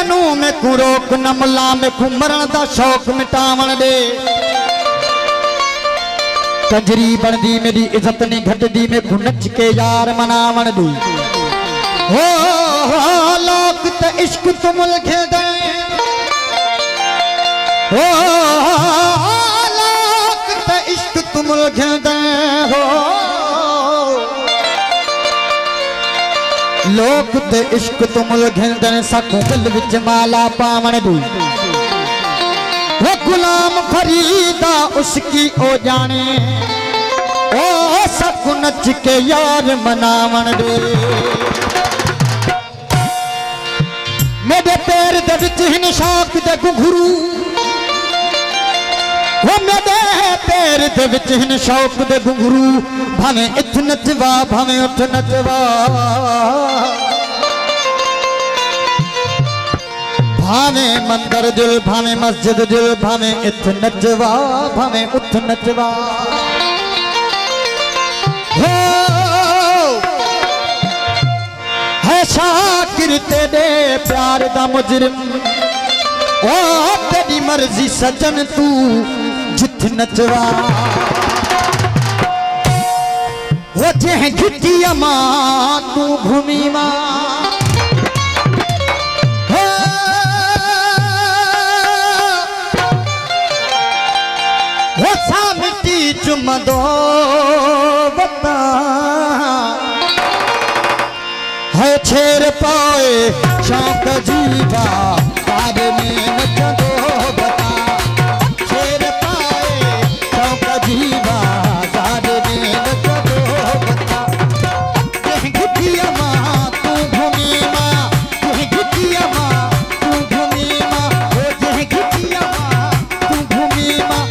कनू में कुरोक न मुला में घुमरण दा शौक मिटावण दे कंजरी बनदी मेरी इज्जत नहीं घटदी में नच के यार मनावण दी हो लोक ते इश्क तुमुल खेदे हो लोक ते इश्क तुमुल खेदे हो लोक ते इश्क तुमुल खेदे सकू दिल विच माला पावण दी वो गुलाम फरीदा उसकी ओ जाने ओ सब नच के यार मनावण दे मेरे पैर दे विच हिन शौक दे घुंघरू वो मेरे पैर दे विच हिन शौक दे घुंघरू भावे इथ नचवा भावे उठ नचवा भावे मंदिर दिल भावे मस्जिद दिल भावे इथ नचवा भावे उठ नचवा हो है शाकिर तेरे प्यार दा मुजरिम ओ तेरी मर्जी सजन तू जिथ नचवा वो जे घिटी अमा तू घूमी मां चुमदो बता है छेर पाए शौक जीवा बारे में नचदो बता छेर पाए शौक जीवा बारे में नचदो बता घिटिया मां तू घूमी मां घिटिया मां तू घूमी मां हो जे घिटिया मां तू घूमी मां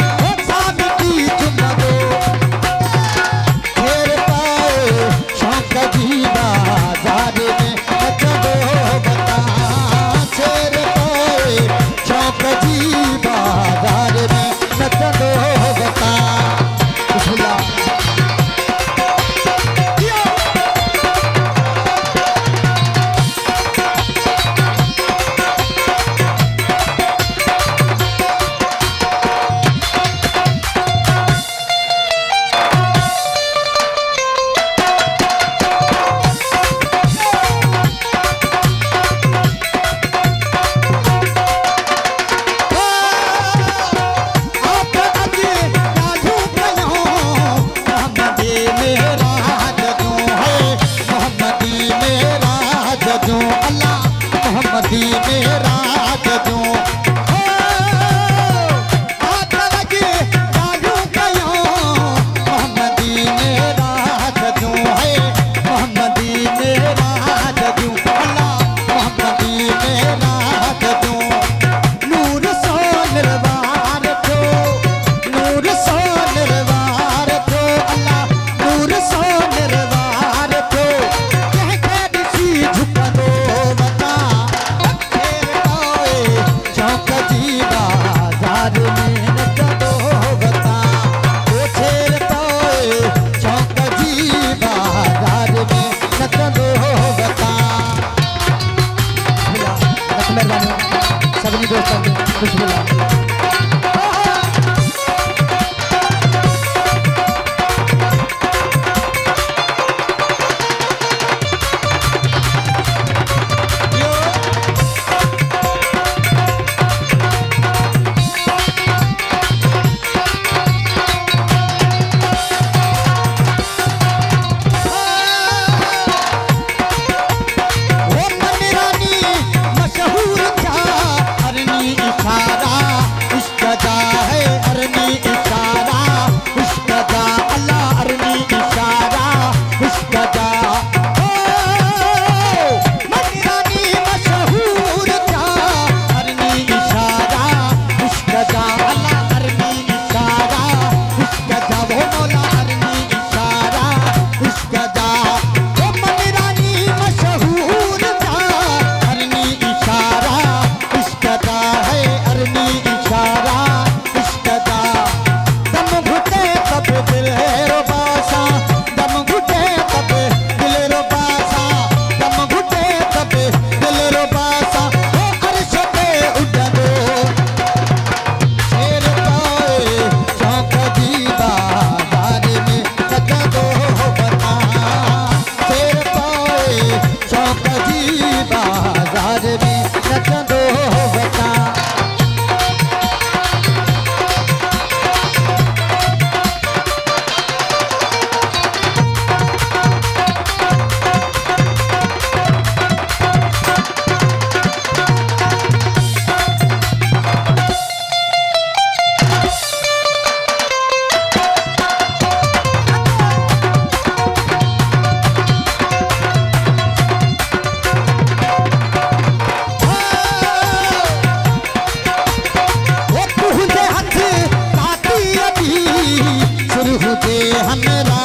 हमेरा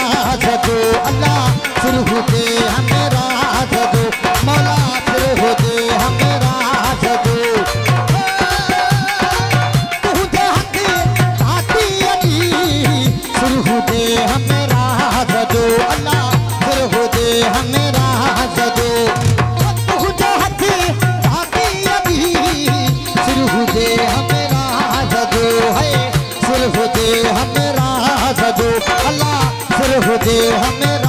सजो अल्लाह फिर हुदे हमेरा सजो मौला फिर हुदे हमेरा सजो तुझे हक ताती अली फिर हुदे हमेरा सजो अल्लाह फिर हुदे हमेरा सजो तुझे हक ताती अली फिर हुदे हमेरा सजो है फिर हुदे हमेरा सजो अल्लाह फिर हुदे हमेरा